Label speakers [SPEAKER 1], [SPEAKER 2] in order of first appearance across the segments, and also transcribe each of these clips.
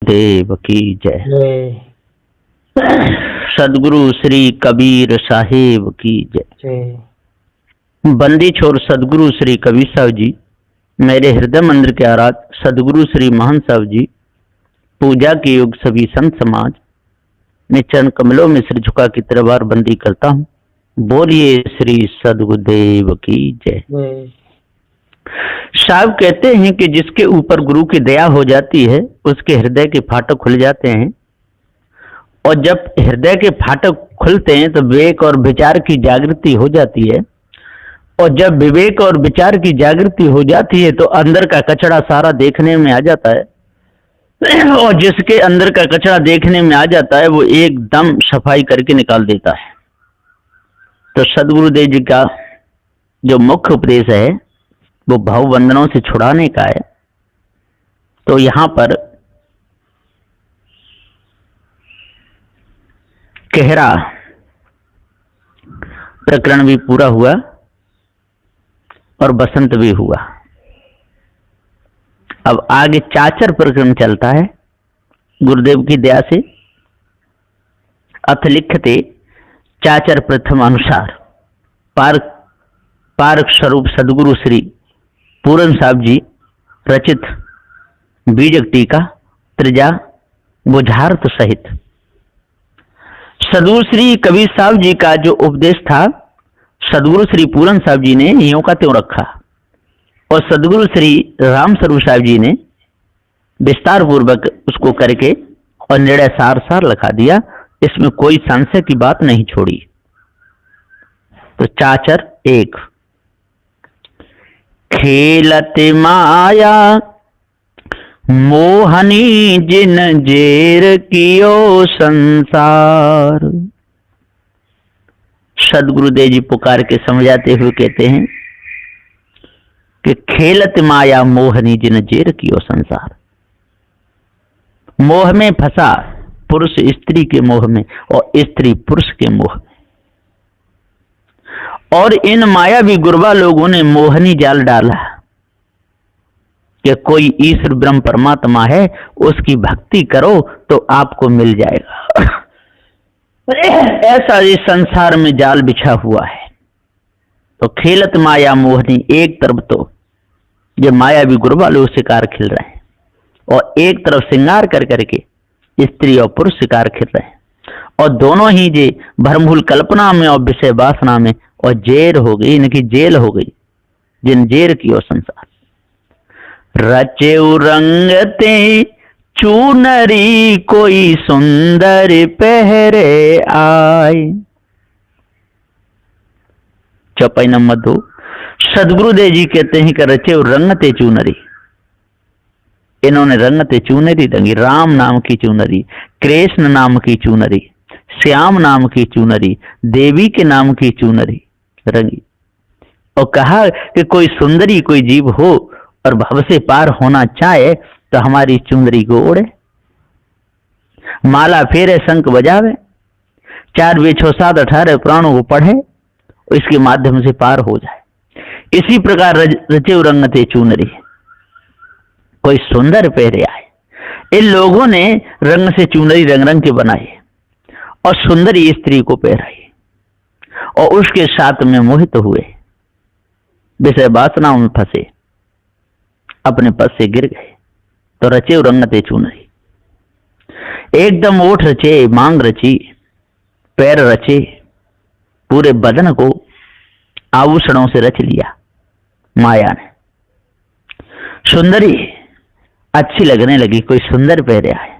[SPEAKER 1] देव की जय। सदगुरु श्री कबीर साहिब की जय। बंदी छोर सदगुरु श्री कबीर साहब जी, मेरे हृदय मंदिर के आराध्य सदगुरु श्री महंत साहब जी, पूजा के योग सभी संत समाज, मैं चरण कमलों में सिर झुका की तरबार बंदी करता हूँ। बोलिए श्री सदगुरुदेव की जय। साहब कहते हैं कि जिसके ऊपर गुरु की दया हो जाती है उसके हृदय के फाटक खुल जाते हैं, और जब हृदय के फाटक खुलते हैं तो विवेक और विचार की जागृति हो जाती है, और जब विवेक और विचार की जागृति हो जाती है तो अंदर का कचरा सारा देखने में आ जाता है, और जिसके अंदर का कचरा देखने में आ जाता है वो एकदम सफाई करके निकाल देता है। तो सदगुरुदेव जी का जो मुख्य उपदेश है वो भाव बंधनों से छुड़ाने का है। तो यहां पर कहरा प्रकरण भी पूरा हुआ और बसंत भी हुआ। अब आगे चाचर प्रकरण चलता है गुरुदेव की दया से। अथ लिखते चाचर प्रथम अनुसार पारक स्वरूप सदगुरु श्री पूरन साहब जी रचित बीजक टीका त्रिजा बुझार्थ सहित सदगुरु श्री कबीर साहब जी का जो उपदेश था सदगुरु श्री पूरन साहब जी ने यों का त्यों रखा, और सदगुरु श्री राम स्वरूप साहब जी ने विस्तार पूर्वक उसको करके और निर्णय सार लिखा दिया। इसमें कोई संशय की बात नहीं छोड़ी। तो चाचर एक, खेलत माया मोहनी जिन जेर कियो संसार। सदगुरुदेव जी पुकार के समझाते हुए कहते हैं कि खेलत माया मोहनी जिन जेर कियो संसार। मोह में फंसा पुरुष स्त्री के मोह में और स्त्री पुरुष के मोह में, और इन मायावी गुरबा लोगों ने मोहनी जाल डाला कि कोई ईश्वर ब्रह्म परमात्मा है, उसकी भक्ति करो तो आपको मिल जाएगा। ऐसा इस संसार में जाल बिछा हुआ है। तो खेलत माया मोहनी, एक तरफ तो ये मायावी गुरबा लोग शिकार खेल रहे हैं, और एक तरफ श्रृंगार कर करके स्त्री और पुरुष शिकार खेल रहे हैं, और दोनों ही जे भरमभूल कल्पना में और विषय वासना में और जेर हो गई, इनकी जेल हो गई जिन जेर की और संसार। रचे रंगते चूनरी कोई सुंदर पहरे आए। चौपाई नंबर 2 सदगुरुदेव जी कहते हैं कि रचे रंगते चूनरी, इन्होंने रंगते चूनरी रंगी, राम नाम की चूनरी, कृष्ण नाम की चूनरी, श्याम नाम की चूनरी, देवी के नाम की चूनरी रंगी, और कहा कि कोई सुंदरी कोई जीव हो और भव से पार होना चाहे तो हमारी चुनरी को ओढ़े, माला फेरे, शंख बजावे, 4 वेद 6 7 18 पुराणों को पढ़े, इसके माध्यम से पार हो जाए। इसी प्रकार रचे रंगते चुनरी, कोई सुंदर पहरे आए। इन लोगों ने रंग से चुनरी रंग रंग के बनाई और सुंदरी स्त्री को पहराई, और उसके साथ में मोहित हुए, विषय वासनाओं में फंसे, अपने पद से गिर गए। तो रचे रंगते चुनरी, एकदम ओठ रचे, मांग रची, पैर रचे, पूरे बदन को आभूषणों से रच लिया माया ने। सुंदरी अच्छी लगने लगी, कोई सुंदर पहरे आए,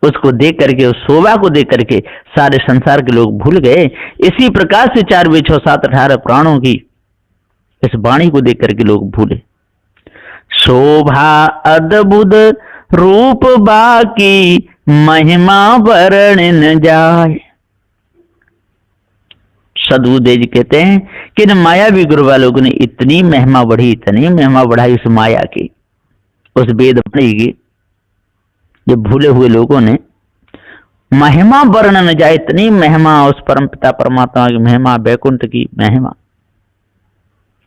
[SPEAKER 1] उसको देख करके, उस शोभा को देख करके सारे संसार के लोग भूल गए। इसी प्रकार से 4 वेद 6 7 18 प्राणों की इस वाणी को देख करके लोग भूले। शोभा अद्भुत रूप बाकी महिमा वर्ण न जाए। सदगुरुदेव जी कहते हैं कि इन मायावी गुरुवा लोगों ने इतनी महिमा बढ़ी, इतनी महिमा बढ़ाई उस माया की, उस वेद वाणी की, जो भूले हुए लोगों ने महिमा वर्ण न जाए। इतनी महिमा उस परम पिता परमात्मा की महिमा, वैकुंठ की महिमा,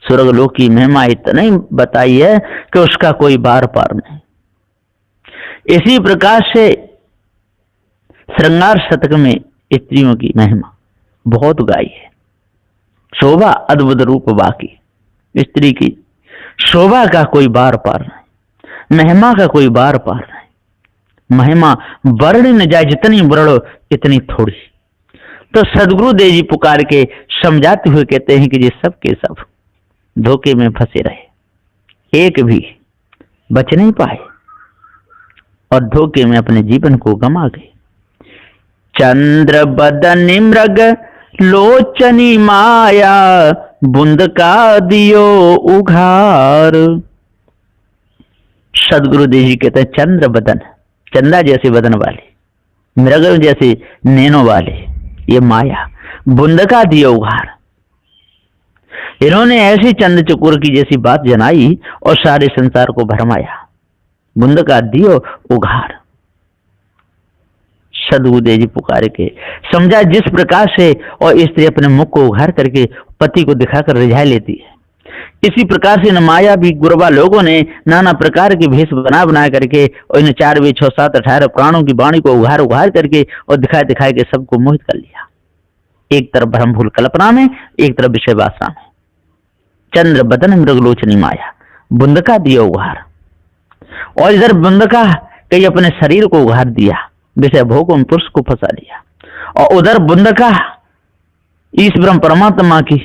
[SPEAKER 1] स्वर्गलोक की महिमा इतनी बताई है कि उसका कोई बार पार नहीं। इसी प्रकार से श्रृंगार शतक में स्त्रियों की महिमा बहुत गाई है। शोभा अद्भुत रूप बाकी, स्त्री की शोभा का कोई बार पार नहीं, महिमा का कोई बार पार नहीं। महिमा वर्णि न जाए, जितनी वर्णो इतनी थोड़ी। तो सदगुरु देव जी पुकार के समझाते हुए कहते हैं कि ये सब के सब धोखे में फंसे रहे, एक भी बच नहीं पाए और धोखे में अपने जीवन को गंवा गए। चंद्र बदन मृग लोचनी माया, बुंद का दियो उघार। सदगुरु देव जी कहते हैं चंद्र बदन, चंदा जैसे बदन वाले, मृग जैसे नैनों वाले ये माया, बुंद का दियो उघार। इन्होंने ऐसी चंद चकोर की जैसी बात जनाई और सारे संसार को भरमाया। बुंद का दियो उघार। सदगुरु देव जी पुकारे के समझा जिस प्रकार से और स्त्री अपने मुख को उघार करके पति को दिखाकर रिझा लेती है, इसी प्रकार से न माया भी गुरबा लोगों ने नाना प्रकार के भेष बना करके और इन 4 वे 6 7 18 प्राणों की वाणी को उघार करके और दिखा के सबको मोहित कर लिया। एक तरफ भ्रम भूल कल्पना में, एक तरफ विषय वासना में। चंद्र बदन मृगलोचनी माया, बुंद का दिया उघार। और इधर बुंद का कई अपने शरीर को उघार दिया, विषय भोगों में पुरुष को फंसा लिया। और उधर बुंद का इस ब्रह्म परमात्मा की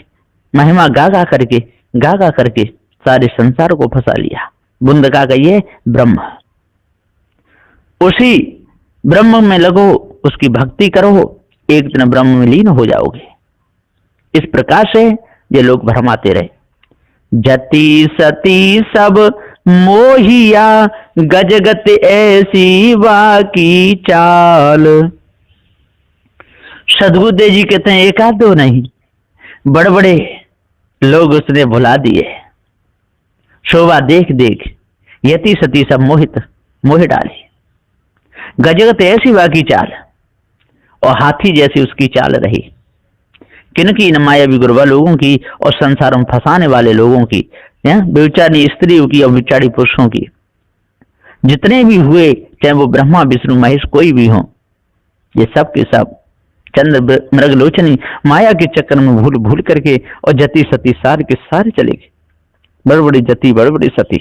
[SPEAKER 1] महिमा गा करके सारे संसार को फंसा लिया। बुंद का ये ब्रह्म, उसी ब्रह्म में लगो, उसकी भक्ति करो, एक दिन ब्रह्म में लीन हो जाओगे। इस प्रकार से ये लोग भरमाते रहे। जति सती सब मोहिया, गजगत ऐसी बाकी चाल। सदगुरु देव जी कहते हैं एक आध दो नहीं, बड़े बड़े लोग उसने भुला दिए। शोभा देख देख यति सती सब मोह डाले। गजगत ऐसी बाकी चाल, और हाथी जैसी उसकी चाल रही। किनकी? इन मायावी गुरबा लोगों की और संसार में फंसाने वाले लोगों की, बेचारी स्त्रियों की और बेचारी पुरुषों की। जितने भी हुए, चाहे वो ब्रह्मा विष्णु महेश कोई भी हो, ये सब के सब चंद्र मृगलोचनी माया के चक्कर में भूल करके और जति सती सारे के सारे चले गए। बड़े बड़ी जति, बड़े बड़ी सती,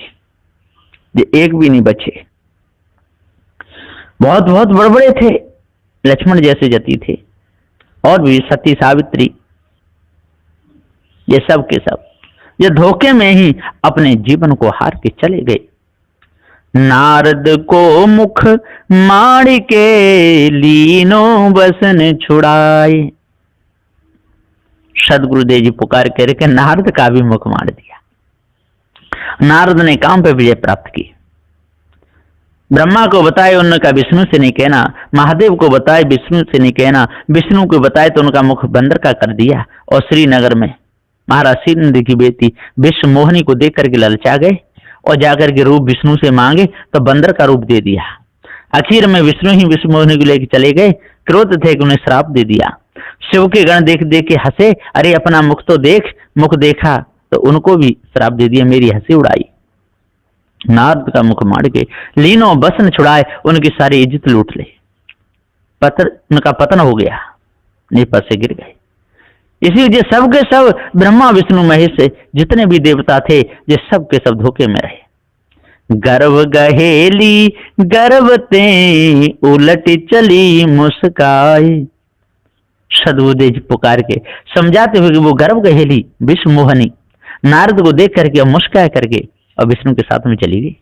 [SPEAKER 1] ये एक भी नहीं बचे। बहुत बहुत बड़े बड़े थे, लक्ष्मण जैसे जति थे, और भी सती सावित्री, ये सब के सब ये धोखे में ही अपने जीवन को हार के चले गए। नारद को मुख मार के लीनो बसन छुड़ाए। सदगुरु देव जी पुकार करके नारद का भी मुख मार दिया। नारद ने काम पे विजय प्राप्त की। ब्रह्मा को बताए, उनका विष्णु से नहीं कहना। महादेव को बताए, विष्णु से नहीं कहना। विष्णु को बताए तो उनका मुख बंदर का कर दिया। और श्रीनगर में महाराज श्रीनंद की बेटी विश्व मोहिनी को देख करके ललचा गए और जाकर के रूप विष्णु से मांगे तो बंदर का रूप दे दिया। आखिर में विष्णु ही विश्व मोहिनी को लेकर चले गए। क्रोध थे कि उन्हें श्राप दे दिया। शिव के गण देख देख के हंसे, अरे अपना मुख तो देख। मुख देखा तो उनको भी श्राप दे दिया, मेरी हंसी उड़ाई। नारद का मुख मार के लीनो बसन छुड़ाए, उनकी सारी इज्जत लूट ले। उनका पतन हो गया, नीपा से गिर गए। इसी वजह सब के सब ब्रह्मा विष्णु महेश जितने भी देवता थे, ये सब के सब धोखे में रहे। गर्व गहेली गर्वते उलट चली मुस्काए। सदगुरु देव जी पुकार के समझाते हुए कि वो गर्व गहेली विश्व मोहनी नारद को देख करके और मुस्काया करके और विष्णु के साथ में चली गई।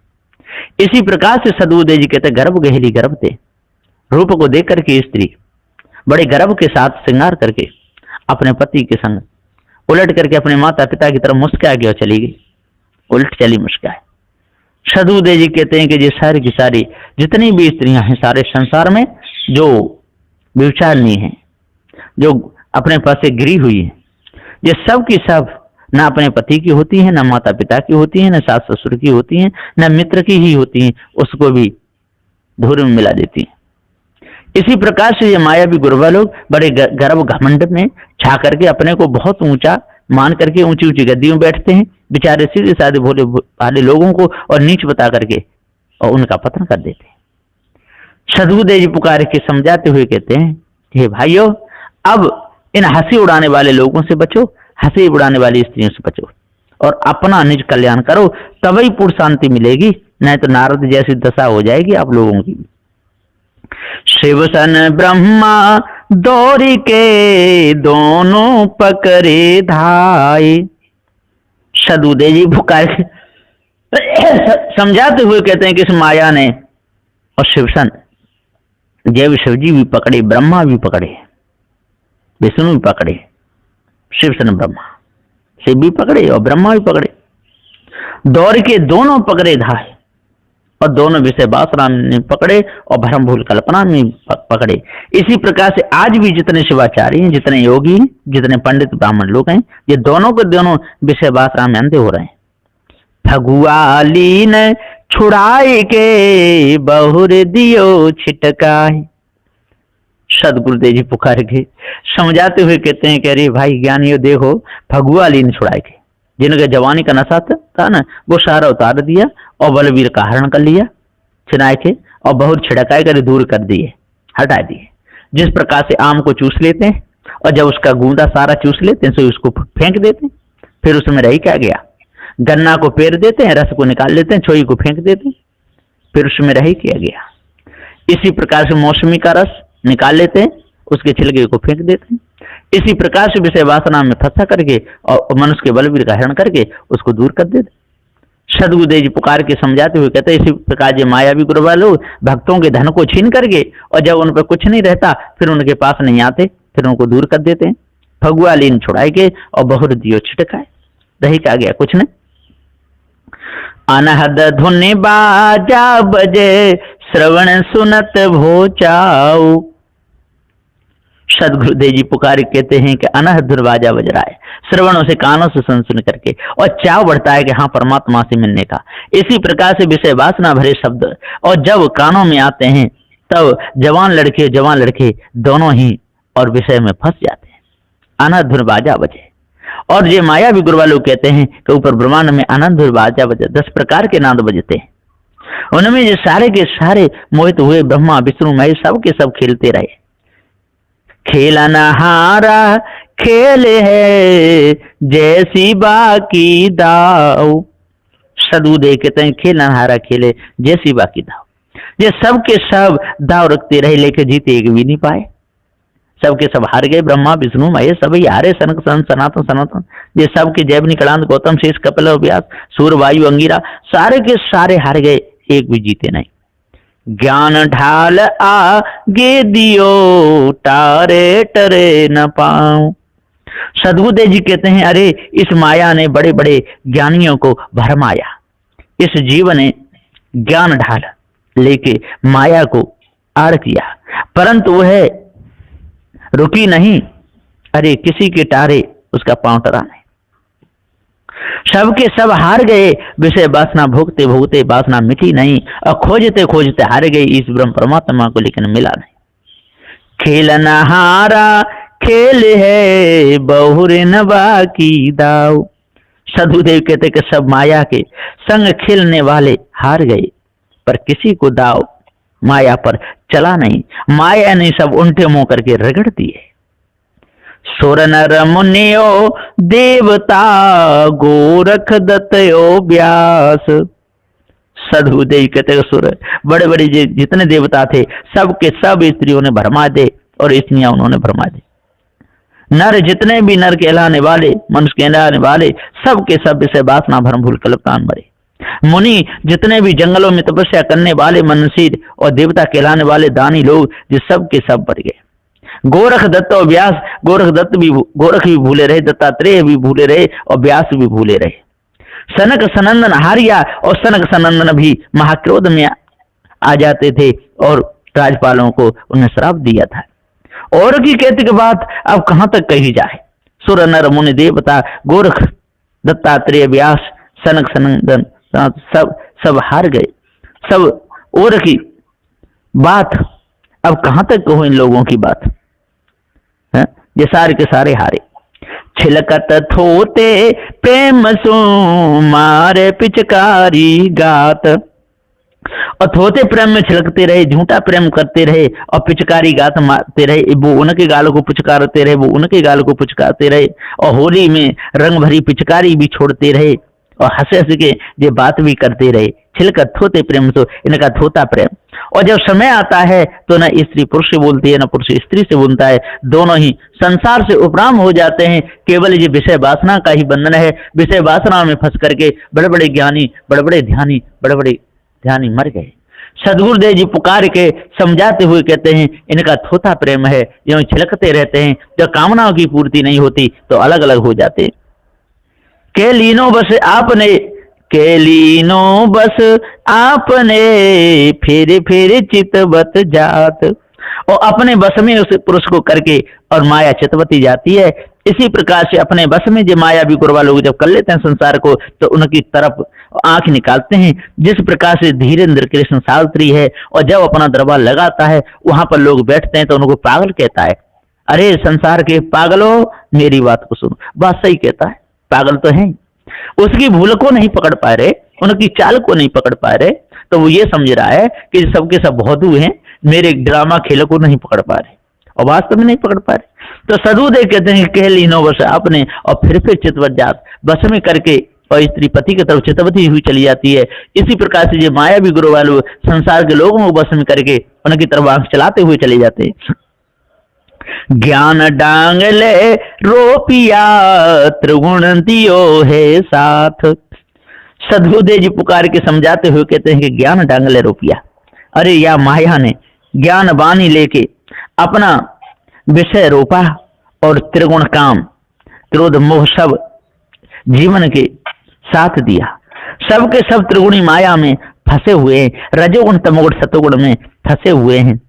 [SPEAKER 1] इसी प्रकार से सदगुरु देव जी कहते गर्व गहेली गर्वते, रूप को देख करके स्त्री बड़े गर्व के साथ श्रृंगार करके अपने पति के संग उलट करके अपने माता पिता की तरफ मुस्कुरा के और चली गई। उलट चली मुस्कुराए। सदगुरु देव जी कहते हैं कि ये सारी की सारी जितनी भी स्त्रियां हैं सारे संसार में, जो व्यभिचारिणी हैं, जो अपने पास से गिरी हुई है, ये सब की सब न अपने पति की होती है, न माता पिता की होती है, न सास ससुर की होती है, न मित्र की ही होती है, उसको भी धूल में मिला देती है। इसी प्रकार से ये मायावी गुरबा लोग बड़े गर्व घमंड में छा करके अपने को बहुत ऊंचा मान करके ऊंची ऊंची गद्दियों में बैठते हैं। बेचारे सीधे साधे भोले भाले लोगों को और नीच बता करके और उनका पतन कर देते हैं। सदगुरुदेव जी पुकार के समझाते हुए कहते हैं, हे भाइयों, अब इन हंसी उड़ाने वाले लोगों से बचो, हंसी उड़ाने वाली स्त्रियों से बचो और अपना निज कल्याण करो, तभी पूर्ण शांति मिलेगी, नहीं तो नारद जैसी दशा हो जाएगी आप लोगों की। शिव सन ब्रह्मा दौरी के दोनों पकड़े धाए। सदगुरुदेव जी पुकार समझाते हुए कहते हैं कि इस माया ने और शिवसन, जय शिवजी भी पकड़े, ब्रह्मा भी पकड़े, विष्णु भी पकड़े, शिवसन ब्रह्मा, शिव भी पकड़े और ब्रह्मा भी पकड़े, दौड़ के दोनों पकड़े धाए और दोनों विषय वासना ने पकड़े और भ्रम भूल कल्पना में पकड़े। इसी प्रकार से आज भी जितने शिवाचार्य हैं, जितने योगी हैं, जितने पंडित ब्राह्मण लोग हैं, ये दोनों के दोनों विषय वासना में अंधे हो रहे हैं। फगुआ लीन छुड़ाए के बहुर दियो छिटकाए। सदगुरुदेव जी पुकार के समझाते हुए कहते हैं कि अरे भाई ज्ञानियों, देखो फगुआ लीन छुड़ाए के, जिनके जवानी का नशा था ना, वो सारा उतार दिया और बलवीर का हरण कर लिया छिनाए के, और बहुत छिड़काए कर दूर कर दिए, हटा दिए। जिस प्रकार से आम को चूस लेते हैं और जब उसका गूंदा सारा चूस लेते हैं तो उसको फेंक देते हैं, फिर उसमें रही क्या गया। गन्ना को पेर देते हैं, रस को निकाल लेते हैं, छोई को फेंक देते हैं, फिर उसमें रही क्या गया। इसी प्रकार से मौसमी का रस निकाल लेते हैं, उसके छिलके को फेंक देते हैं। इसी प्रकार से विषय वासना में फंसा करके और मनुष्य के बलवीर का हरण करके उसको दूर कर देते। सदगुरुदेव जी पुकार के समझाते हुए कहते हैं, इसी प्रकार ये मायावी गुरुवा लोग भक्तों के धन को छीन करके और जब उन पर कुछ नहीं रहता फिर उनके पास नहीं आते, फिर उनको दूर कर देते हैं। फगुआ लीन छुड़ाए के और बहुर दियो छिटकाए, रही क्या गया, कुछ नहीं। अनहद धुन बाजा बजे श्रवण सुनत भोचाऊ। सदगुरुदेव जी पुकार कहते हैं कि अनहद धुन बाजा बज रहा है, श्रवणों से कानों से सुन करके, और चाव बढ़ता है कि हाँ परमात्मा से मिलने का। इसी प्रकार से विषय वासना भरे शब्द और जब कानों में आते हैं तब जवान लड़के दोनों ही और विषय में फंस जाते हैं। अनहद धुन बाजा बजे, और ये माया भी गुरु वालों कहते हैं कि ऊपर ब्रह्मांड में आनंद बाजा बजे, 10 प्रकार के नाद बजते हैं। उनमें ये सारे के सारे मोहित हुए ब्रह्मा विष्णु महेश सब के सब खेलते रहे। खेलना हारा खेल है जैसी बाकी दाव। सदगुरुदेव कहते हैं खेलना हारा खेले जैसी बाकी दाव। ये सब के सब दाव रखते रहे लेके जीते एक भी नहीं पाए, सबके सब हार गए। ब्रह्मा विष्णु महेश सभी हारे, सनक सनातन ये सब के जैव निकलांत गौतम शेष कपिल व्यास सूर्य वायु अंगिरा सारे के सारे हार गए, एक भी जीते नहीं। ज्ञान ढाल आगे दियो टारे टरे न पाऊं। सदगुरुदेव जी कहते हैं अरे इस माया ने बड़े बड़े ज्ञानियों को भरमाया। इस जीव ने ज्ञान ढाल लेके माया को आड़ किया, परंतु वह रुकी नहीं। अरे किसी के टारे उसका पांव टरा नहीं। सबके सब हार गए, विषय वासना भोगते भोगते वासना मिटी नहीं, और खोजते खोजते हार गए इस ब्रह्म परमात्मा को, लेकिन मिला नहीं। खेलना हारा खेल है बहुर न बाकी दाव। सदगुरुदेव कहते कि सब माया के संग खेलने वाले हार गए, पर किसी को दाव माया पर चला नहीं। माया ने सब उल्टे मुंह करके रगड़ दिए। सुर नर मुनियो देवता गोरख दत्तयो व्यास। सदगुरुदेव कहते सुर बड़े बड़े जितने देवता थे सबके सब स्त्रियों ने भरमा दे और स्त्रियां उन्होंने भरमा दे। नर जितने भी नर कहलाने वाले मनुष्य कहलाने वाले सबके सब विषय वासना भ्रम भूल कल्पना मरे। मुनि जितने भी जंगलों में तपस्या करने वाले मनुष्य और देवता कहलाने वाले दानी लोग जो सब के सब मर गए। गोरख दत्त और व्यास, गोरख भी भूले रहे, दत्तात्रेय भी भूले रहे और व्यास भी भूले रहे। सनक सनंदन हारिया और सनक सनंदन भी महाक्रोध में आ जाते थे और राजपालों को उन्हें श्राप दिया था। और की कहते के बात अब कहां तक कही जाए। सुर नर मुनि देवता गोरख दत्तात्रेय व्यास सनक सनंदन सब हार गए। सब और की बात अब कहां तक कहो इन लोगों की बात है? ये सारे के सारे हारे। छिलकत थोते प्रेम सो मारे पिचकारी गात। और थोते प्रेम में छिलकते रहे, झूठा प्रेम करते रहे और पिचकारी गात मारते रहे, वो उनके गालों को पुचकारते रहे, वो उनके गालों को पुचकारते रहे और होली में रंग भरी पिचकारी भी छोड़ते रहे और हंसे हंस के ये बात भी करते रहे, छिलकर थोते प्रेम, तो इनका थोता प्रेम। और जब समय आता है तो न स्त्री पुरुष से बोलती है, न पुरुष स्त्री से बोलता है, दोनों ही संसार से उपराम हो जाते हैं। केवल ये विषय वासना का ही बंधन है। विषय वासना में फंस करके बड़े बड़े ज्ञानी, बड़े बड़े ध्यानी, बड़े बड़े ध्यानी मर गए। सदगुरुदेव जी पुकार के समझाते हुए कहते हैं, इनका थोथा प्रेम है, जो छिलकते रहते हैं, जब कामनाओं की पूर्ति नहीं होती तो अलग अलग हो जाते। के लीनो बस आपने, के लीनो बस आपने, फेरे फेरे चितवत जात। और अपने बस में उस पुरुष को करके और माया चितवती जाती है। इसी प्रकार से अपने बस में जो माया भी गुरवा लोग जब कर लेते हैं संसार को, तो उनकी तरफ आंख निकालते हैं। जिस प्रकार से धीरेन्द्र कृष्ण शास्त्री है, और जब अपना दरबार लगाता है वहां पर लोग बैठते हैं तो उनको पागल कहता है। अरे संसार के पागलों, मेरी बात को सुनो। बात सही कहता है, पागल तो है, उसकी भूल को नहीं पकड़ पा रहे, उनकी चाल को नहीं पकड़ पा रहे, तो वो ये समझ रहा है कि सबके सब बहुतू हैं, मेरे ड्रामा खेल को नहीं पकड़ पा रहे, और वास्तव में नहीं पकड़ पा रहे। तो सदुदेव कहते हैं कह लीनो बस आपने, और फिर चितवत जात, बस में करके और स्त्री पति की तरफ चितवती हुई चली जाती है। इसी प्रकार से जो माया भी गुरु वालों संसार के लोगों को बस में करके उनकी तरफ आंख चलाते हुए चले जाते हैं। ज्ञान डांग ले रोपिया, त्रिगुण दियो है साथ। सदगुरुदेव जी पुकार के समझाते हुए कहते हैं कि ज्ञान डांग ले रोपिया, अरे या माया ने ज्ञान बानी लेके अपना विषय रोपा, और त्रिगुण काम, क्रोध मोह सब जीवन के साथ दिया। सबके सब त्रिगुणी माया में फंसे हुए हैं, रजोगुण तमोगुण सतोगुण में फंसे हुए हैं।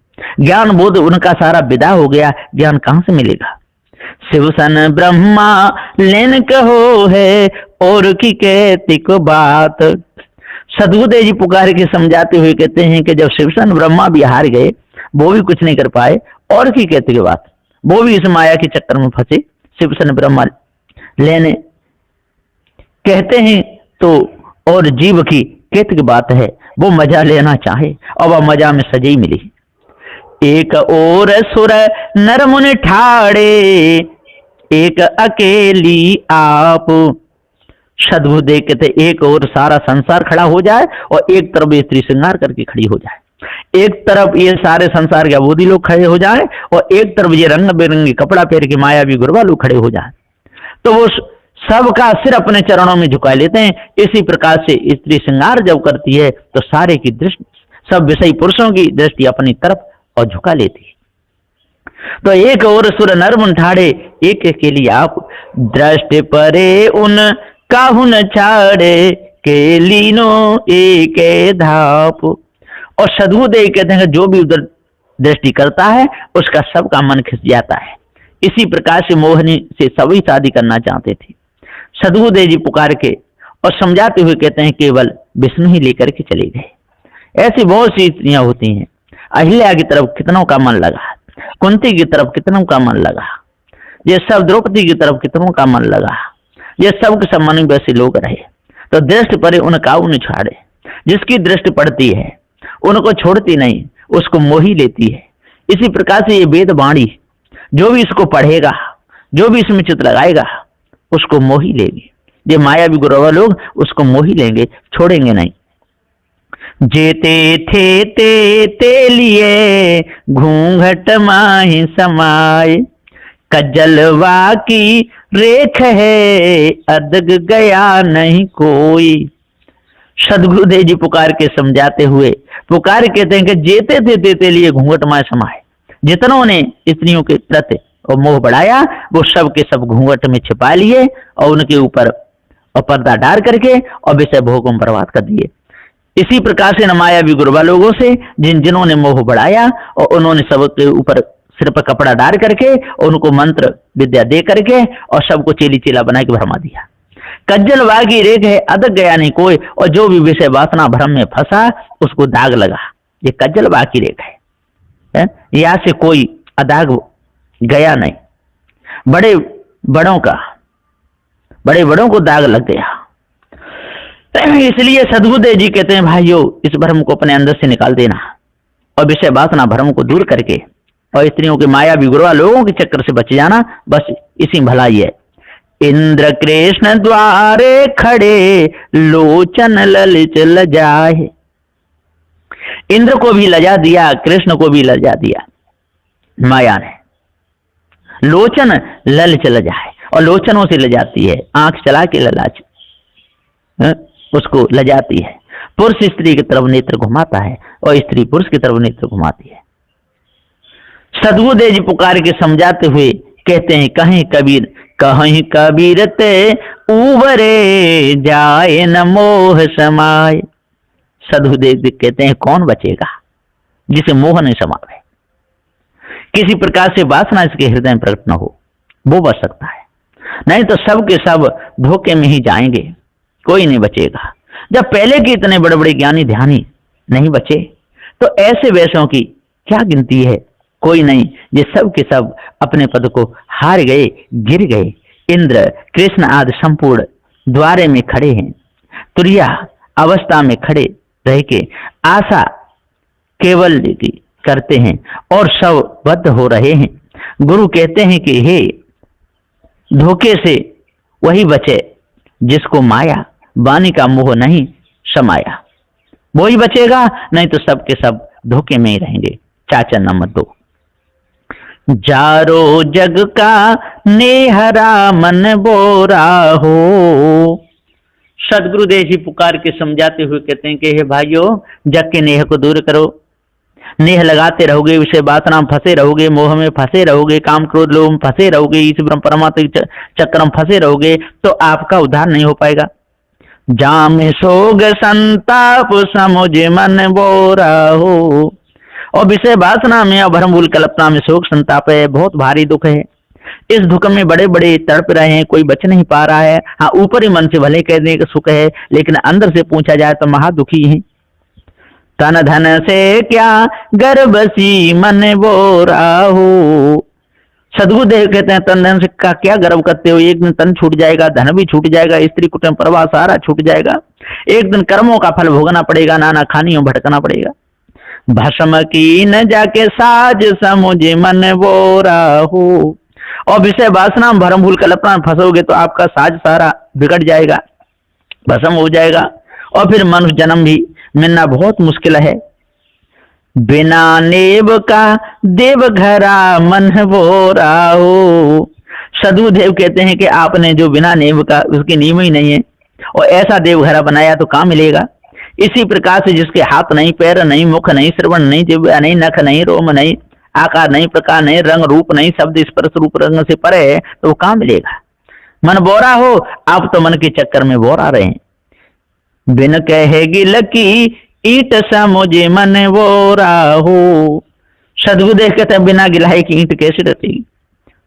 [SPEAKER 1] ज्ञान बोध उनका सारा विदा हो गया, ज्ञान कहां से मिलेगा। शिव सन ब्रह्मा लेन कहो है, और की कहती को बात। सदगुरुदेव जी पुकार के समझाते हुए कहते हैं कि जब शिव सन ब्रह्मा भी हार गए, वो भी कुछ नहीं कर पाए, और की कहती की बात, वो भी इस माया के चक्कर में फंसे। शिव सन ब्रह्मा लेने कहते हैं तो, और जीव की कहती की बात है, वो मजा लेना चाहे और वह मजा में सजे ही मिली। एक और सुर नर मुनि ठाड़े, एक अकेली आप। सदगुरुदेव कहते एक और सारा संसार खड़ा हो जाए, और एक तरफ ये स्त्री श्रृंगार करके खड़ी हो जाए। एक तरफ ये सारे संसार के अबोधी लोग खड़े हो जाए, और एक तरफ ये रंग बिरंगी कपड़ा पहन के मायावी गुरबा लोग खड़े हो जाए, तो वो सबका सिर अपने चरणों में झुका लेते हैं। इसी प्रकार से स्त्री श्रृंगार जब करती है तो सारे की दृष्टि, सब विषयी पुरुषों की दृष्टि अपनी तरफ और झुका लेती है। तो एक और सुर नर मुनि ठाड़े, एक के लिए आप, दृष्टि परे उन काहू न छाड़े, के लीनो एक धाप। और सदगुरुदेव कहते हैं जो भी उधर दृष्टि करता है उसका सबका मन खिंच जाता है। इसी प्रकार से मोहिनी से सभी शादी करना चाहते थे। सदगुरुदेव जी पुकार के और समझाते हुए कहते हैं केवल विष्णु ही लेकर के चले गए। ऐसी बहुत सी स्त्रियां होती हैं। अहिल्या की तरफ कितनों का मन लगा, कुंती की तरफ कितनों का मन लगा, ये सब द्रौपदी की तरफ कितनों का मन लगा, ये सब के सब मन में वैसे लोग रहे। तो दृष्टि परे उनका उन छाड़े, जिसकी दृष्टि पड़ती है उनको छोड़ती नहीं, उसको मोही लेती है। इसी प्रकार से ये वेद वाणी जो भी इसको पढ़ेगा, जो भी इसमें चित्त लगाएगा, उसको मोही लेंगे। ये मायावी गुरवा लोग उसको मोही लेंगे, छोड़ेंगे नहीं। जेते थे ते लिए घूंघट माही समाये, कजलवा की रेख है अदग गया नहीं कोई। सदगुरुदेव जी पुकार के समझाते हुए पुकार कहते हैं कि जेते थे तेते लिए घूंघट माए समाये। जितनों ने स्त्रियों के प्रति और मोह बढ़ाया वो सब के सब घूंघट में छिपा लिए और उनके ऊपर और पर्दा डाल करके और विषय भोगों में बर्बाद कर दिए। इसी प्रकार से मायावी गुरबा लोगों से जिन्होंने मोह बढ़ाया और उन्होंने सबके ऊपर सिर पर कपड़ा डाल करके और उनको मंत्र विद्या दे करके और सबको चेली चेला बना के भरमा दिया। कज्जल वागी रेख है अदग गया नहीं कोई, और जो भी विषय वासना भ्रम में फंसा उसको दाग लगा। ये कज्जल वागी रेख है, यहाँ से कोई अदाग गया नहीं। बड़े बड़ों को दाग लग गया। इसलिए सद्गुरुदेव जी कहते हैं भाइयों, इस भ्रम को अपने अंदर से निकाल देना और विषय वासना भ्रम को दूर करके और स्त्रियों के माया विगुरवा लोगों के चक्कर से बच जाना, बस इसी में भलाई है। इंद्र कृष्ण द्वारे खड़े लोचन ललित लजाए। इंद्र को भी लजा दिया, कृष्ण को भी लजा दिया माया ने। लोचन ललित लजाए, और लोचनों से लजाती है, आंख चला के ललाच उसको लजाती है। पुरुष स्त्री की तरफ नेत्र घुमाता है और स्त्री पुरुष की तरफ नेत्र घुमाती है। सद्गुरुदेव जी पुकार के समझाते हुए कहते हैं, कहीं कबीर ते उबरे जाए न मोह समाए। सद्गुरुदेव जी कहते हैं, कौन बचेगा जिसे मोह नहीं समावे, किसी प्रकार से वासना इसके हृदय में प्रकट न हो, वो बच सकता है। नहीं तो सब के सब धोखे में ही जाएंगे, कोई नहीं बचेगा। जब पहले के इतने बड़े बड़े ज्ञानी ध्यानी नहीं बचे, तो ऐसे वैसों की क्या गिनती है, कोई नहीं। ये सब के सब अपने पद को हार गए, गिर गए। इंद्र कृष्ण आदि संपूर्ण द्वारे में खड़े हैं, तुरिया अवस्था में खड़े रह के आशा केवल की करते हैं और सब बद्ध हो रहे हैं। गुरु कहते हैं कि हे, धोखे से वही बचे जिसको माया वाणी का मोह नहीं समाया, वही बचेगा, नहीं तो सब के सब धोखे में ही रहेंगे। चाचा नंबर 2, जारो जग का नेहरा मन बोरा हो। सदगुरुदेव जी पुकार के समझाते हुए कहते हैं कि हे भाइयों, जग के नेह को दूर करो। नेह लगाते रहोगे, विषय वासना में फंसे रहोगे, मोह में फंसे रहोगे, काम क्रोध लोभ में फंसे रहोगे, इस ब्रह्म परमात्मा के चक्कर में फंसे रहोगे, तो आपका उद्धार नहीं हो पाएगा। जाम सोग संताप समुझ मन बोरा हो। और विषय वासना में और भ्रम भूल कल्पना में शोक संताप है, बहुत भारी दुख है। इस दुख में बड़े बड़े तड़प रहे हैं, कोई बच नहीं पा रहा है। हाँ, ऊपरी मन से भले कहने का सुख है, लेकिन अंदर से पूछा जाए तो महादुखी है। तन धन से क्या गर्भसी मन बोरा हो। सद्गुरुदेव कहते हैं, तन धन से का क्या गर्व करते हो, एक दिन तन छूट जाएगा, धन भी छूट जाएगा, स्त्री कुटुंब परिवार सारा छूट जाएगा। एक दिन कर्मों का फल भोगना पड़ेगा, नाना खानियों भटकना पड़ेगा। भस्म की न जाके साज समुझ मन बोरा हो। और विषय वासना में भरम भूल कल्पना में फंसोगे तो आपका साज सारा बिगड़ जाएगा, भस्म हो जाएगा, और फिर मनुष्य जन्म भी मिलना बहुत मुश्किल है। बिना नेब का देव घरा मन बोरा हो। सदगुरुदेव कहते हैं कि आपने जो बिना नेब का, उसकी नींव ही नहीं है, और ऐसा देवघरा बनाया तो कहाँ मिलेगा। इसी प्रकार से जिसके हाथ नहीं, पैर नहीं, मुख नहीं, श्रवण नहीं, जिह्वा नहीं, नख नहीं, रोम नहीं, आकार नहीं, प्रकार नहीं, रंग रूप नहीं, शब्द स्पर्श रूप रंग से परे है, तो वो कहाँ मिलेगा। मन बोरा हो, आप तो मन के चक्कर में बोरा रहे हैं। बिन कहेगी लकी ईट समुझे मन बोरा हो। सदगुरुदेव कहते हैं, बिना गिलाए की ईंट कैसे रहती।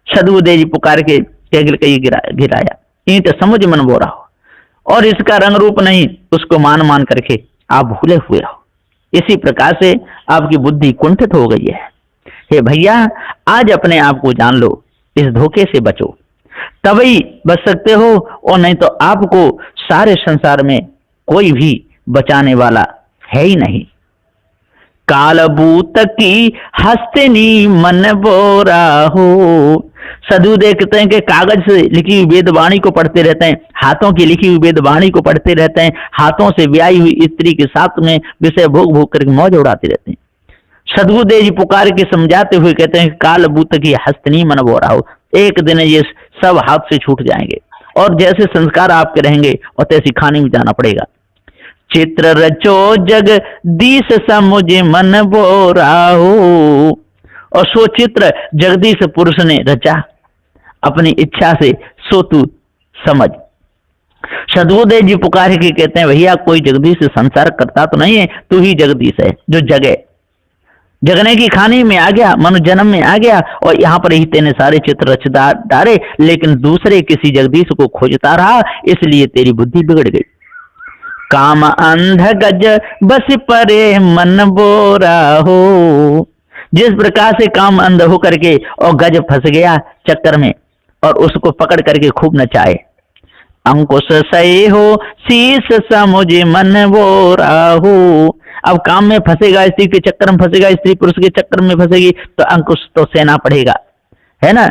[SPEAKER 1] सदगुरुदेव जी पुकार के गिराया, ईंट समझ मन बोरा हो, और इसका रंग रूप नहीं, उसको मान मान करके आप भूले हुए हो। इसी प्रकार से आपकी बुद्धि कुंठित हो गई है। हे भैया, आज अपने आप को जान लो, इस धोखे से बचो, तभी बच सकते हो, और नहीं तो आपको सारे संसार में कोई भी बचाने वाला है ही नहीं। कालबूत की हस्तिनी मन बोरा हो। सदु देखते हैं कि कागज से लिखी हुई वेदवाणी को पढ़ते रहते हैं, हाथों की लिखी हुई वेदवाणी को पढ़ते रहते हैं, हाथों से ब्याही हुई स्त्री के साथ में विषय भोग भोग करके मौज उड़ाते रहते हैं। सदगुरुदेव जी पुकार के समझाते हुए कहते हैं, कालबूत की हस्तिनी मन बोरा हो। एक दिन ये सब हाथ से छूट जाएंगे, और जैसे संस्कार आपके रहेंगे और तैसी खाने में जाना पड़ेगा। चित्र रचो जग दीस समुझे मन बोरा हो। और सो चित्र जगदीश पुरुष ने रचा अपनी इच्छा से, सो तू समझ। सदगुरुदेव जी पुकार के कहते हैं, भैया कोई जगदीश संसार करता तो नहीं है, तू ही जगदीश है जो जगे। जगने की खानी में आ गया, मनुष्य जन्म में आ गया, और यहाँ पर ही तेने सारे चित्र रच डाले, लेकिन दूसरे किसी जगदीश को खोजता रहा, इसलिए तेरी बुद्धि बिगड़ गई। काम अंध गज बस परे मन बोरा हो। जिस प्रकार से काम अंध हो करके और गज फंस गया चक्कर में, और उसको पकड़ करके खूब नचाए, अंकुश सही हो शीश समुझ मन वो राहु। अब काम में फंसेगा, स्त्री के चक्कर में फंसेगा, स्त्री पुरुष के चक्कर में फंसेगी तो अंकुश तो सहना पड़ेगा, है ना,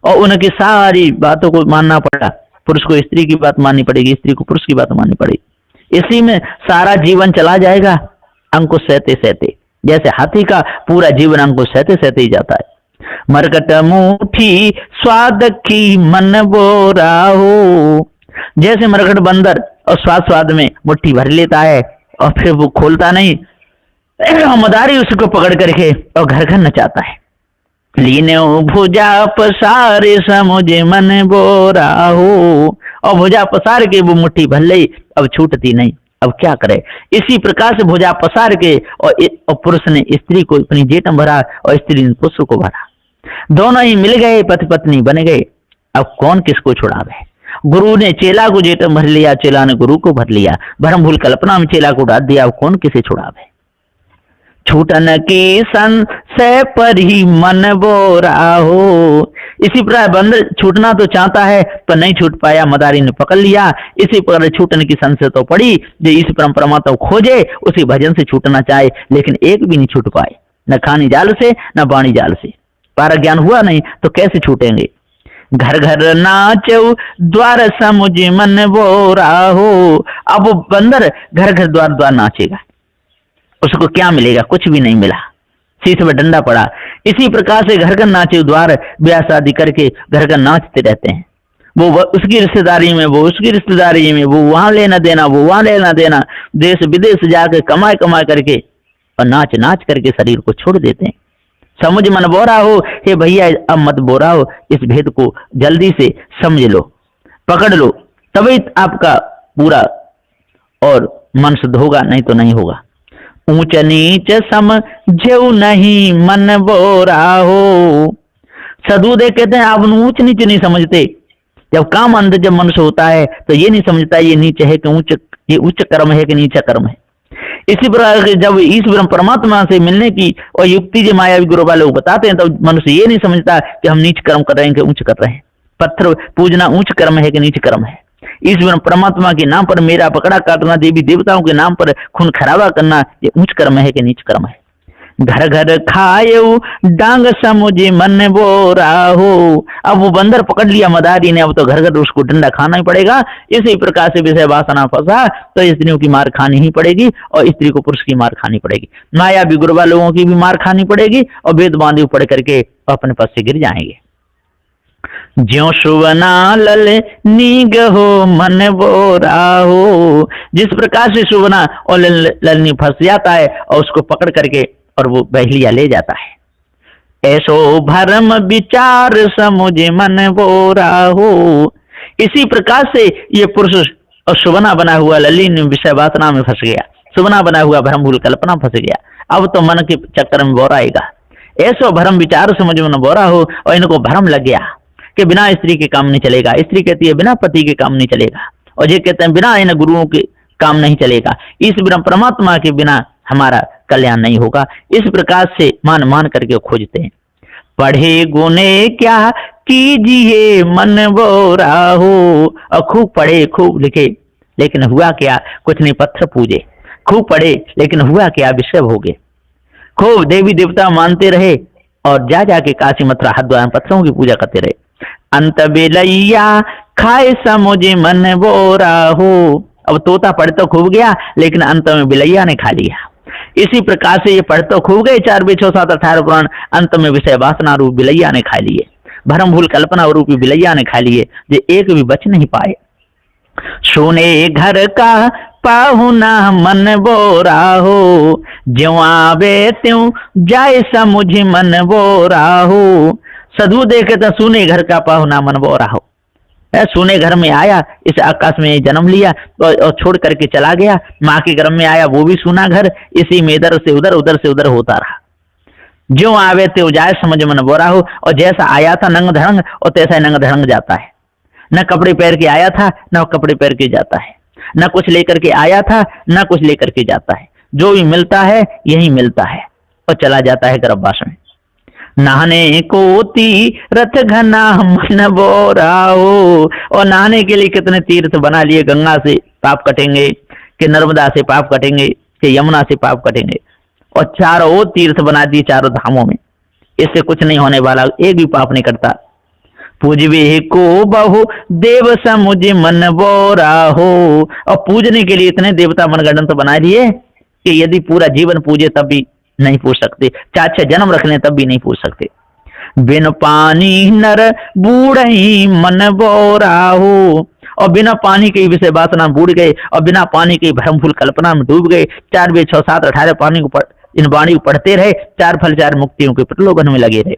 [SPEAKER 1] और उनकी सारी बातों को मानना पड़ेगा। पुरुष को स्त्री की बात माननी पड़ेगी, स्त्री को पुरुष की बात माननी पड़ेगी। इसी में सारा जीवन चला जाएगा अंकुश सहते सहते, जैसे हाथी का पूरा जीवन अंकुश सहते सहते ही जाता है। मरकट मुठी स्वाद की मन बोरा हो, जैसे मरकट बंदर और स्वाद स्वाद में मुट्ठी भर लेता है और फिर वो खोलता नहीं, मदारी उसको पकड़ करके और घर घर नचाता है। लीने भुजा पसारे समुझे मन बोरा हो, और भुजा पसार के वो मुट्ठी भर ली, अब छूटती नहीं, अब क्या करे। इसी प्रकार से भुजा पसार के और पुरुष ने स्त्री को अपनी जेठ में भरा और स्त्री ने पुरुष को भरा, दोनों ही मिल गए, पति पत्नी बन गए। अब कौन किसको छुड़ावे। गुरु ने चेला को जेठ में भर लिया, चेला ने गुरु को भर लिया, भरम भूल कल्पना में चेला को डाल दिया, अब कौन किसे छुड़ावे। छूटन की संशय पर ही मन बोरा हो, इसी प्रकार बंदर छूटना तो चाहता है पर नहीं छूट पाया, मदारी ने पकड़ लिया। इसी प्रकार छूटने की संशय तो पड़ी, जो इस परमात्मा तो खोजे उसी भजन से छूटना चाहे, लेकिन एक भी नहीं छूट पाए, न खानी जाल से न बाणी जाल से। पारा ज्ञान हुआ नहीं तो कैसे छूटेंगे। घर घर नाचो द्वार समुझ मन बोरा हो, अब वो बंदर घर घर द्वार द्वार नाचेगा, उसको क्या मिलेगा, कुछ भी नहीं मिला, शीश में डंडा पड़ा। इसी प्रकार से घर घर नाचे द्वार, ब्याह शादी करके घर घर नाचते रहते हैं। वो उसकी रिश्तेदारी में, वो उसकी रिश्तेदारी में, वो वहां लेना देना, वो वहां लेना देना, देश विदेश जाके कमाए कमाए करके और नाच नाच करके शरीर को छोड़ देते हैं। समझ मन बोरा हो, हे भैया अब मत बोरा हो, इस भेद को जल्दी से समझ लो, पकड़ लो, तभी आपका पूरा और मन शुद्ध होगा, नहीं तो नहीं होगा। ऊंच नीच समझो नहीं मन बोरा हो, सदुदे कहते हैं आप ऊंच नीच नहीं समझते। जब काम अंत जब मनुष्य होता है तो ये नहीं समझता ये नीच है कि ऊंच, ये उच्च कर्म है कि नीचा कर्म है। इसी प्रकार जब ईश्वर परमात्मा से मिलने की और युक्ति जो मायावी गुरु वाले लोग बताते हैं तो मनुष्य ये नहीं समझता कि हम नीच कर्म कर रहे हैं कि उच्च कर रहे हैं। पत्थर पूजना उच्च कर्म है कि नीच कर्म है। ईश्वर परमात्मा के नाम पर मेरा पकड़ा काटना, देवी देवताओं के नाम पर खून खराबा करना, ये उच्च कर्म है कि नीच कर्म है। घर घर खायो डांग समुझे मन बोरा हो, अब वो बंदर पकड़ लिया मदारी ने, अब तो घर घर उसको डंडा खाना ही पड़ेगा। इसी प्रकार से विषय वासना फंसा तो स्त्रियों की मार खानी ही पड़ेगी और स्त्री को पुरुष की मार खानी पड़ेगी, माया भी गुरुवा लोगों की भी मार खानी पड़ेगी और वेद बांधे पड़ करके अपने पद से गिर जाएंगे। ज्यों सुवना लल नीग हो मन बोरा हो, जिस प्रकार से सुवना और ललनी फंस जाता है और उसको पकड़ करके और वो बहलिया ले जाता है। ऐसो भरम विचार समुझे मन बोरा हो, इसी प्रकार से ये पुरुष और सुवना बना हुआ ललिन विषय वासना में फंस गया, सुवना बना हुआ भ्रम भूल कल्पना फंस गया, अब तो मन के चक्कर में बोरा आएगा। ऐसो भरम विचार समझ मन बोरा हो, और इनको भरम लग गया कि बिना स्त्री के काम नहीं चलेगा। स्त्री कहती है बिना पति के काम नहीं चलेगा, और ये कहते हैं बिना इन गुरुओं के काम नहीं चलेगा, इस बिना परमात्मा के बिना हमारा कल्याण नहीं होगा। इस प्रकार से मान मान करके खोजते हैं। पढ़े गुने क्या कीजिए मन बोरा हो, और खूब पढ़े खूब लिखे लेकिन हुआ क्या, कुछ नहीं, पत्थर पूजे। खूब पढ़े लेकिन हुआ क्या, विषय भोगे। खूब देवी देवता मानते रहे और जा जाके काशी मथुरा हरिद्वार पत्थरों की पूजा करते रहे। अंत बेलैया खाए समुझे मन बोरा हो, अब तोता पढ़ तो खूब गया लेकिन अंत में बिलैया ने खा लिया। इसी प्रकार से ये पढ़ तो खूब गए 4 वेद 6 7 18 पुराण, अंत में विषय वासना रूप बिलैया ने खा लिए, भरम भूल कल्पना रूपी बिलैया ने खा लिए, जो एक भी बच नहीं पाए। सोने घर का पाहुना मन बोरा हो, ज्यों आवे त्यों जाए समुझ मन बोरा हो। साधु देखे तो सुने घर का पाहुना मन बोरा हो, सुने घर में आया, इस आकाश में जन्म लिया और छोड़ करके चला गया। माँ के घर में आया, वो भी सुना घर, इसी में इधर से उधर उधर से उधर होता रहा। ज्यों आवे त्यों जाए समझ मन बोरा हो, और जैसा आया था नंग धड़ंग और तैसा नंग धड़ंग जाता है। न कपड़े पहन के आया था न कपड़े पहन के जाता है, न कुछ लेकर के आया था न कुछ लेकर के जाता है। जो भी मिलता है यही मिलता है और चला जाता है गर्भवास में। नहाने को तीर्थ घना मन बोराओ, और नहाने के लिए कितने तीर्थ बना लिए, गंगा से पाप कटेंगे, कि नर्मदा से पाप कटेंगे, कि यमुना से पाप कटेंगे, और चारों तीर्थ बना दिए चारों धामों में। इससे कुछ नहीं होने वाला, एक भी पाप नहीं करता। पूजवे को बहु देव समुझ मन बोरा हो, और पूजने के लिए इतने देवता मनगढ़ंत बना दिए कि यदि पूरा जीवन पूजे तब भी नहीं पूछ सकते, 4-6 जन्म रख लें तब भी नहीं पूछ सकते। बिन पानी नर बूढ़ई मन बोरा हो, और बिना पानी के विषय वासना बूढ़ गए, और बिना पानी के भ्रमफुल कल्पना में डूब गए। 4 वेद 6 7 18 पानी को इन वाणी को पढ़ते रहे, 4 फल 4 मुक्तियों के प्रलोभन में लगे रहे।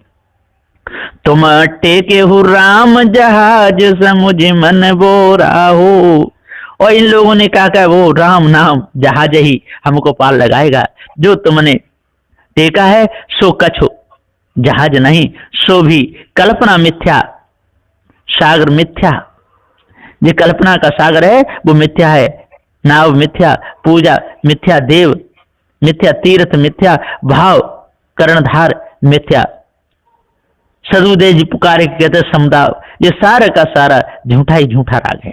[SPEAKER 1] तुम टेके हो राम जहाज समुझ मन बोरा हो, और इन लोगों ने कहा वो राम नाम जहाज ही हमको पार लगाएगा। जो तुमने टेका है सो कछ हो, जहाज नहीं, सो भी कल्पना मिथ्या, सागर मिथ्या। जो कल्पना का सागर है वो मिथ्या है, नाव मिथ्या, पूजा मिथ्या, देव मिथ्या, तीर्थ मिथ्या, भाव कर्णधार मिथ्या। सदुदेव जी पुकारे कहते समदाव, ये सारा का सारा झूठा ही झूठा राग है।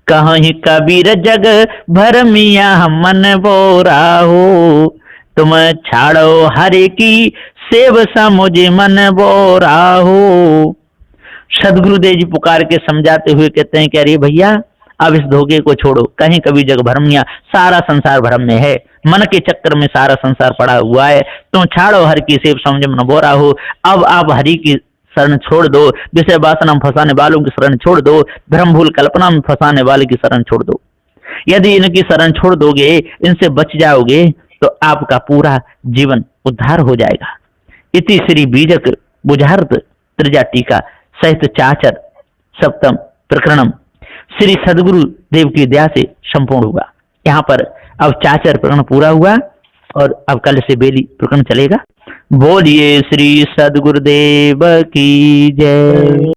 [SPEAKER 1] कहीं कबीर जग भर मिया मन बोरा हो, तुम छाड़ो हरे की सेव समुझ मन बोरा हो। सदगुरुदेव जी पुकार के समझाते हुए कहते हैं कि अरे भैया अब इस धोखे को छोड़ो, कहीं कभी जग भरम मिया, सारा संसार भरम में है, मन के चक्कर में सारा संसार पड़ा हुआ है। तुम छाड़ो हर की सेव समझ मन बोरा हो। अब आप हरि की शरण छोड़ दो, विषय वासना में फंसाने वालों की शरण छोड़ दो, भ्रम भूल कल्पना में फंसाने वाले की शरण छोड़ दो। यदि इनकी शरण छोड़ दोगे, इनसे बच जाओगे, तो आपका पूरा जीवन उद्धार हो जाएगा। इति श्री बीजक बुझार्थ त्रिजा टीका सहित चाचर सप्तम प्रकरणम श्री सदगुरु देव की दया से संपूर्ण हुआ। यहाँ पर अब चाचर प्रकरण पूरा हुआ और अब कल से बेली प्रकरण चलेगा। बोलिए श्री सदगुरुदेव की जय।